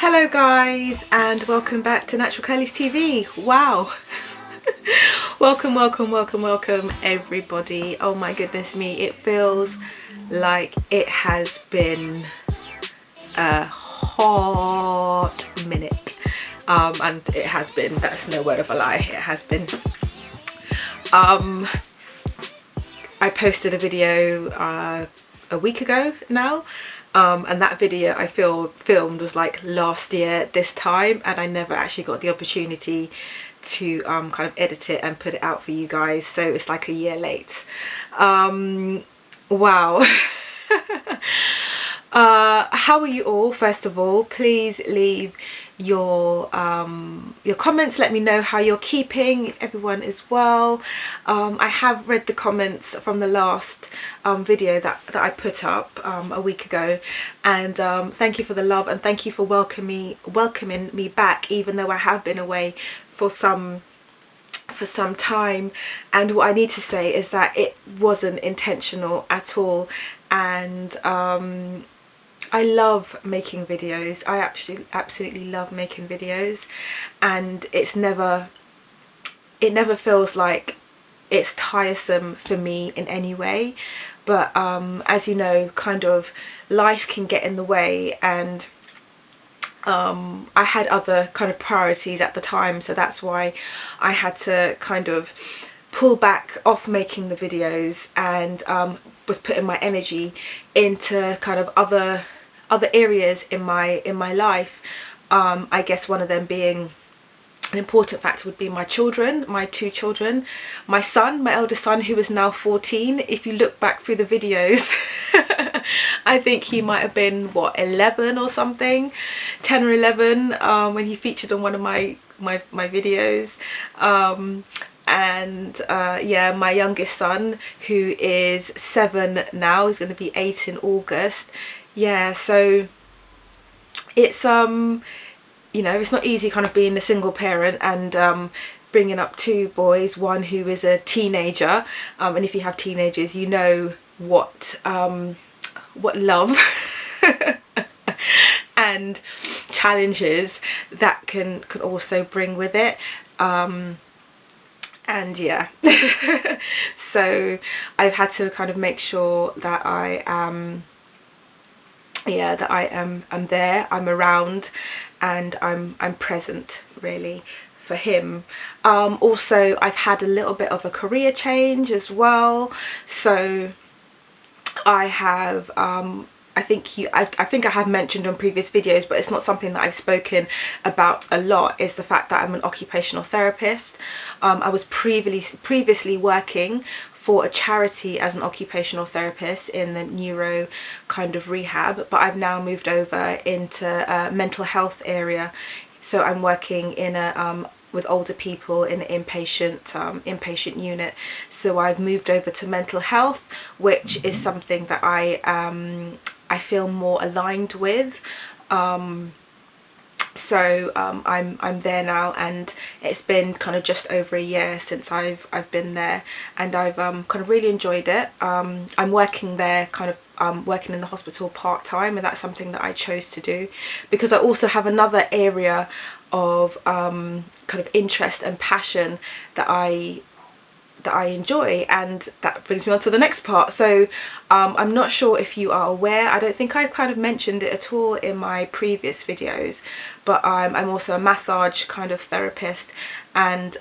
Hello guys, and welcome back to Natural Curlies TV. Wow. welcome everybody. Oh my goodness me, it feels like it has been a hot minute. And it has been, that's no word of a lie, it has been. I posted a video a week ago now, and that video I filmed was like last year this time, and I never actually got the opportunity to kind of edit it and put it out for you guys, so it's like a year late. Wow. How are you all? First of all, please leave your comments. Let me know how you're keeping. Everyone is well. I have read the comments from the last video that I put up a week ago, and thank you for the love, and thank you for welcoming me back, even though I have been away for some time. And what I need to say is that it wasn't intentional at all, and I love making videos. I absolutely love making videos, and it never feels like it's tiresome for me in any way. But as you know, kind of life can get in the way, and I had other kind of priorities at the time, so that's why I had to kind of pull back off making the videos, and was putting my energy into kind of other areas in my life. I guess one of them being, an important factor would be my children, my two children, my son, my eldest son, who is now 14. If you look back through the videos, I think he might have been, what, 11 or something, 10 or 11, when he featured on one of my videos. Yeah, my youngest son, who is 7 now, is going to be 8 in August. Yeah, so it's you know, it's not easy kind of being a single parent and bringing up two boys, one who is a teenager, and if you have teenagers, you know what love and challenges that can also bring with it. And yeah, so I've had to kind of make sure that I am I'm there, I'm around, and I'm present really for him. Also, I've had a little bit of a career change as well, so I have I think I have mentioned on previous videos, but it's not something that I've spoken about a lot, is the fact that I'm an occupational therapist. I was previously working for a charity as an occupational therapist in the neuro kind of rehab, but I've now moved over into a mental health area. So I'm working in a with older people in an inpatient unit. So I've moved over to mental health, which is something that I feel more aligned with. So I'm there now, and it's been kind of just over a year since I've been there, and I've kind of really enjoyed it. I'm working there kind of working in the hospital part-time, and that's something that I chose to do because I also have another area of kind of interest and passion that I enjoy, and that brings me on to the next part. So I'm not sure if you are aware, I don't think I've kind of mentioned it at all in my previous videos, but I'm also a massage kind of therapist, and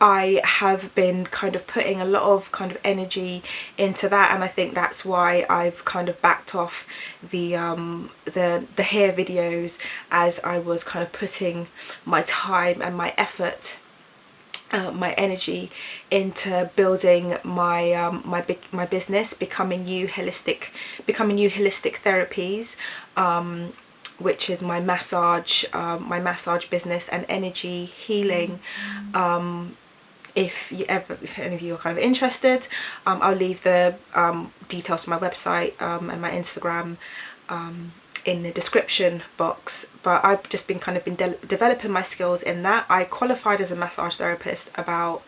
I have been kind of putting a lot of kind of energy into that, and I think that's why I've kind of backed off the hair videos, as I was kind of putting my time and my effort, my energy into building my my business, becoming you holistic therapies, which is my massage business and energy healing. If any of you are kind of interested, I'll leave the details to my website and my Instagram in the description box. But I've just been developing my skills in that. I qualified as a massage therapist about,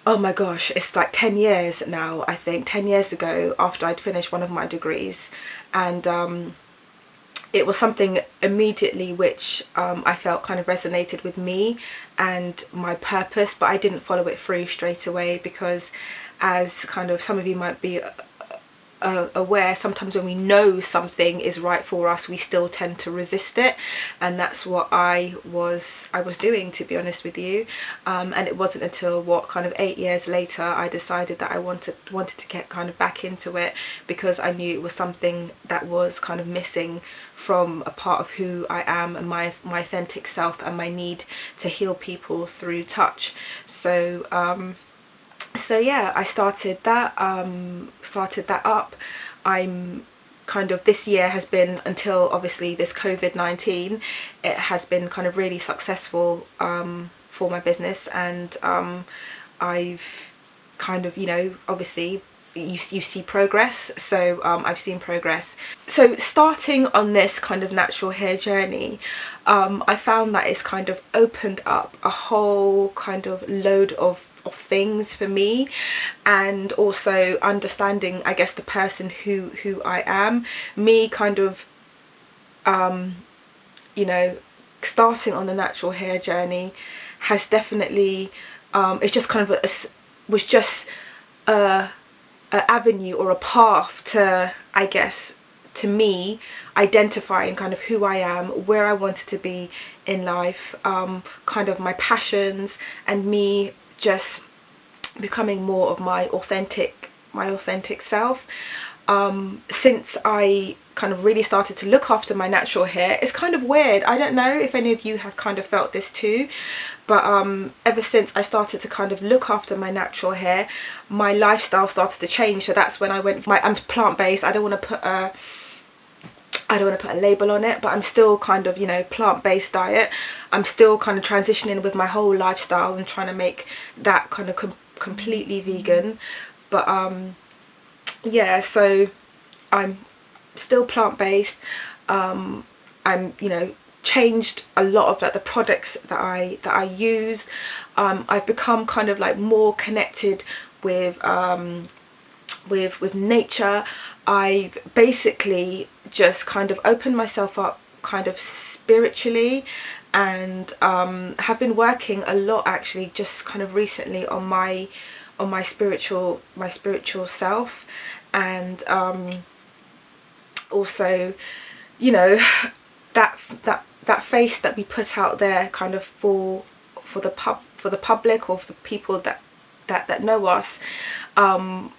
oh my gosh, it's like 10 years now, I think, 10 years ago, after I'd finished one of my degrees. And it was something immediately which I felt kind of resonated with me and my purpose, but I didn't follow it through straight away because, as kind of some of you might be aware, sometimes when we know something is right for us, we still tend to resist it, and that's what I was doing, to be honest with you. And it wasn't until kind of 8 years later I decided that I wanted to get kind of back into it, because I knew it was something that was kind of missing from a part of who I am and my authentic self, and my need to heal people through touch. So yeah, I started that up. I'm kind of, this year has been, until obviously this COVID-19, it has been kind of really successful for my business, and I've kind of, obviously you see progress. So I've seen progress. So starting on this kind of natural hair journey, I found that it's kind of opened up a whole kind of load of things for me, and also understanding, I guess, the person who I am. Me kind of starting on the natural hair journey has definitely it's just kind of was just a avenue or a path to, I guess, to me identifying kind of who I am, where I wanted to be in life, kind of my passions, and me just becoming more of my authentic self. Since I kind of really started to look after my natural hair, it's kind of weird, I don't know if any of you have kind of felt this too, but ever since I started to kind of look after my natural hair, my lifestyle started to change. So that's when I went, I'm plant-based. I don't want to put a label on it, but I'm still kind of, plant-based diet. I'm still kind of transitioning with my whole lifestyle and trying to make that kind of completely vegan. But yeah, so I'm still plant-based. I'm changed a lot of like the products that I use. I've become kind of like more connected with nature. I've basically just kind of opened myself up kind of spiritually, and have been working a lot actually just kind of recently on my spiritual self, and also that face that we put out there kind of for the public, or for the people that know us. Well,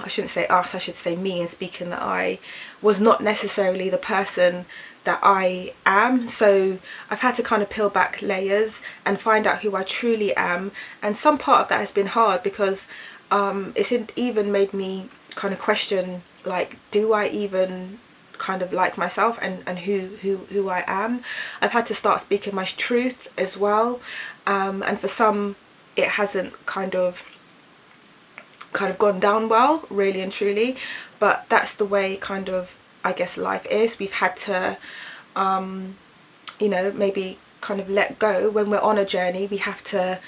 I shouldn't say us, I should say me, and speaking that I was not necessarily the person that I am. So I've had to kind of peel back layers and find out who I truly am, and some part of that has been hard, because it's even made me kind of question, like, do I even kind of like myself and who I am. I've had to start speaking my truth as well, and for some it hasn't kind of gone down well, really and truly, but that's the way kind of, I guess, life is. We've had to maybe kind of let go. When we're on a journey, we have to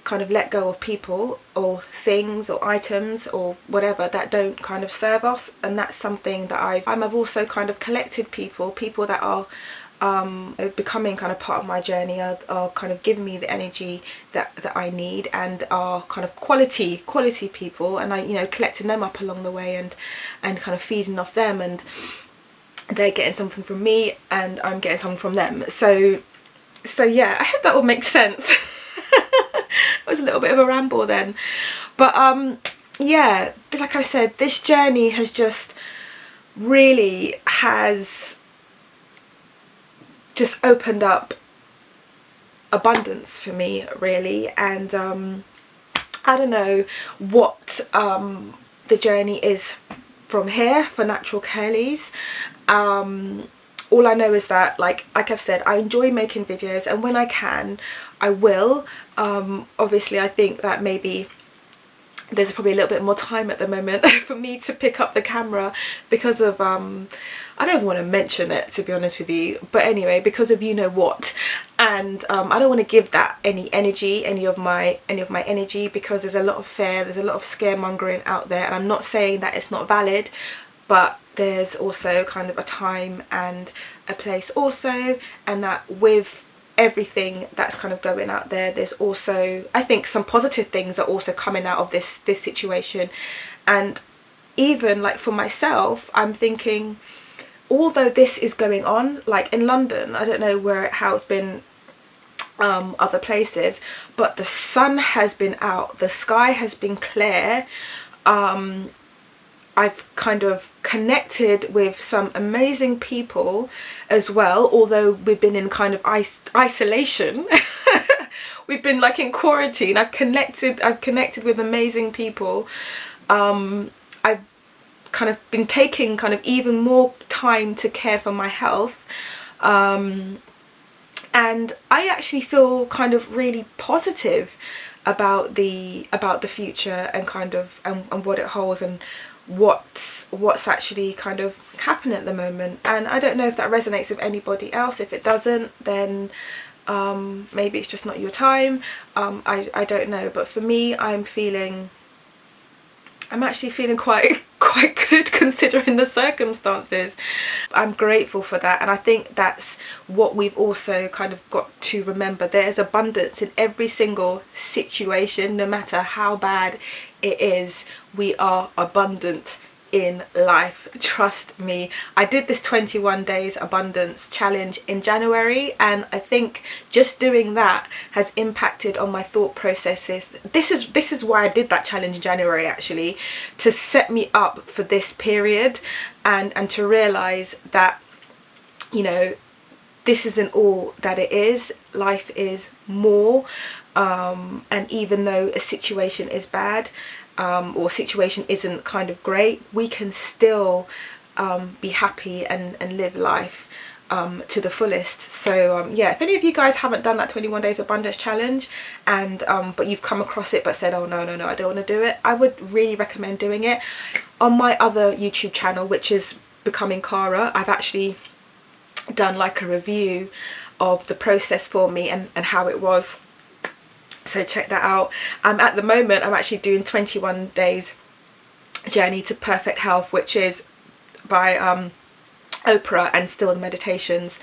kind of let go of people or things or items or whatever that don't kind of serve us, and that's something that I've also kind of collected people that are becoming kind of part of my journey, are kind of giving me the energy that I need, and are kind of quality people, and I collecting them up along the way, and kind of feeding off them, and they're getting something from me and I'm getting something from them. So yeah, I hope that all makes sense. It was a little bit of a ramble then, but yeah, like I said, this journey has just really just opened up abundance for me, really. And I don't know what the journey is from here for Natural Curlies. All I know is that, like I've said, I enjoy making videos, and when I can, I will. Obviously, I think that maybe there's probably a little bit more time at the moment for me to pick up the camera because of I don't even want to mention it, to be honest with you, but anyway, because of what, and I don't want to give that any of my energy, because there's a lot of fear, there's a lot of scaremongering out there, and I'm not saying that it's not valid, but there's also kind of a time and a place also, and that with everything that's kind of going out there, there's also, I think, some positive things are also coming out of this situation. And even like for myself, I'm thinking, although this is going on, like in London, I don't know how it's been other places, but the sun has been out, the sky has been clear. I've kind of connected with some amazing people as well, although we've been in kind of isolation. We've been like in quarantine. I've connected with amazing people. I've kind of been taking kind of even more time to care for my health. And I actually feel kind of really positive about the future and kind of and what it holds and what's actually kind of happening at the moment. And I don't know if that resonates with anybody else. If it doesn't, then maybe it's just not your time. I don't know, but for me, I'm actually feeling quite good considering the circumstances. I'm grateful for that, and I think that's what we've also kind of got to remember. There's abundance in every single situation, no matter how bad it is. We are abundant in life, trust me. I did this 21 days abundance challenge in January, and I think just doing that has impacted on my thought processes. This is why I did that challenge in January, actually, to set me up for this period, and to realize that, you know, this isn't all that it is. Life is more, and even though a situation is bad, or situation isn't kind of great, we can still be happy and live life to the fullest. So yeah, if any of you guys haven't done that 21 days abundance challenge, and but you've come across it but said, oh no, I don't want to do it, I would really recommend doing it. On my other YouTube channel, which is Becoming Cara, I've actually done like a review of the process for me and how it was. So check that out. At the moment, I'm actually doing 21 days journey to perfect health, which is by Oprah, and still the meditations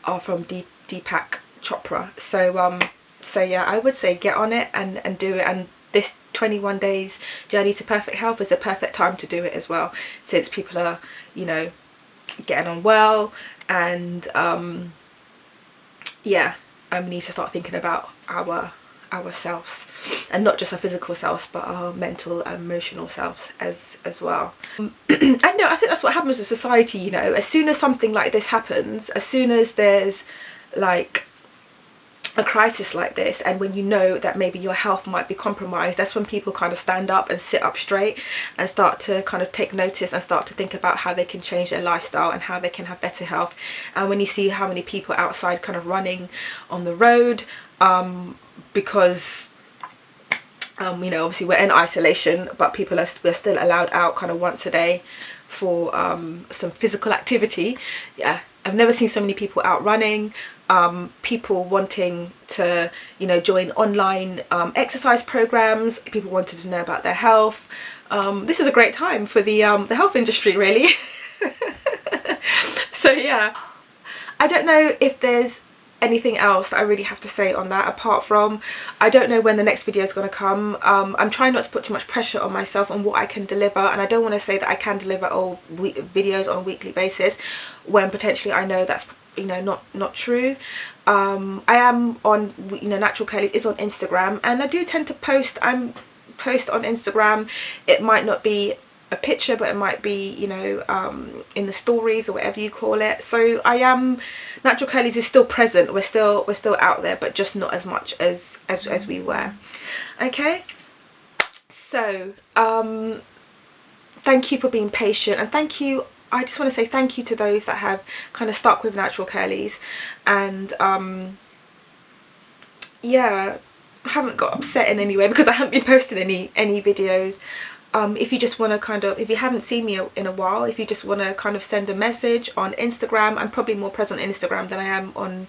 are from Deepak Chopra. So yeah, I would say get on it and do it. And this 21 days journey to perfect health is a perfect time to do it as well, since people are, you know, getting on well, and yeah, we need to start thinking about ourselves, and not just our physical selves, but our mental and emotional selves as well. And no, I think that's what happens with society, you know. As soon as something like this happens, as soon as there's like a crisis like this, and when you know that maybe your health might be compromised, that's when people kind of stand up and sit up straight and start to kind of take notice and start to think about how they can change their lifestyle and how they can have better health. And when you see how many people outside kind of running on the road, because you know, obviously we're in isolation, but we're still allowed out kind of once a day for some physical activity. Yeah, I've never seen so many people out running, people wanting to, you know, join online exercise programs, people wanted to know about their health. This is a great time for the health industry, really. So yeah, I don't know if there's anything else that I really have to say on that, apart from I don't know when the next video is going to come. I'm trying not to put too much pressure on myself on what I can deliver, and I don't want to say that I can deliver all videos on a weekly basis when potentially I know that's, you know, not true. I am on, you know, Natural Curlies is on Instagram, and I do tend to post on Instagram. It might not be a picture, but it might be, you know, in the stories or whatever you call it. So Natural Curlies is still present. We're still out there, but just not as much as we were. Okay, so thank you for being patient, and thank you. I just want to say thank you to those that have kind of stuck with Natural Curlies, and yeah, I haven't got upset in any way because I haven't been posting any videos. If you just want to kind of, if you haven't seen me in a while, if you just want to kind of send a message on Instagram, I'm probably more present on Instagram than I am on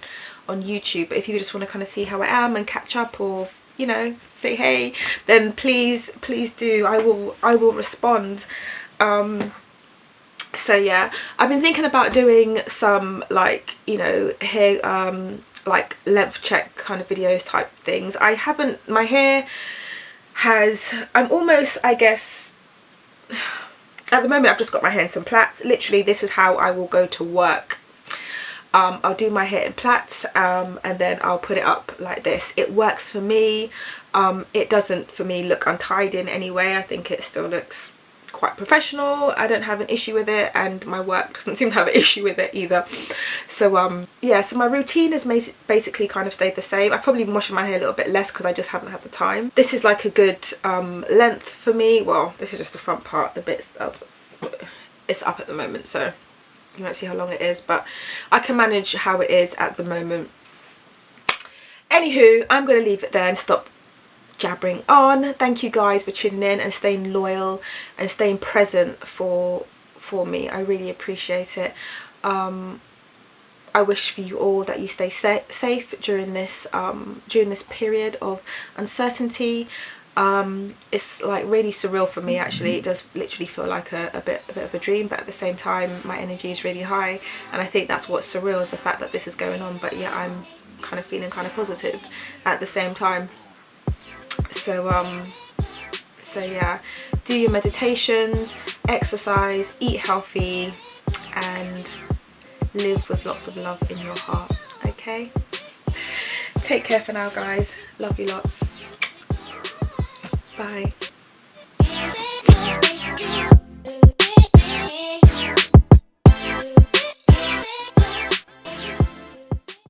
YouTube, but if you just want to kind of see how I am and catch up, or, you know, say hey, then please do. I will respond. So yeah, I've been thinking about doing some like, you know, hair like length check kind of videos type things. I haven't, my hair has, I'm almost, I guess, at the moment I've just got my hair in some plaits. Literally this is how I will go to work. I'll do my hair in plaits, and then I'll put it up like this. It works for me. It doesn't for me look untidy in any way. I think it still looks quite professional. I don't have an issue with it, and my work doesn't seem to have an issue with it either. So yeah, so my routine has basically kind of stayed the same. I've probably been washing my hair a little bit less because I just haven't had the time. This is like a good length for me. Well, this is just the front part, the bits of it's up at the moment, so you won't see how long it is, but I can manage how it is at the moment. Anywho, I'm going to leave it there and stop jabbering on. Thank you guys for tuning in and staying loyal and staying present for me. I really appreciate it. I wish for you all that you stay safe during this period of uncertainty. It's like really surreal for me actually. It does literally feel like a bit of a dream, but at the same time my energy is really high, and I think that's what's surreal, is the fact that this is going on, but yeah, I'm kind of feeling kind of positive at the same time. So yeah, do your meditations, exercise, eat healthy, and live with lots of love in your heart. Okay, take care for now guys, love you lots, bye.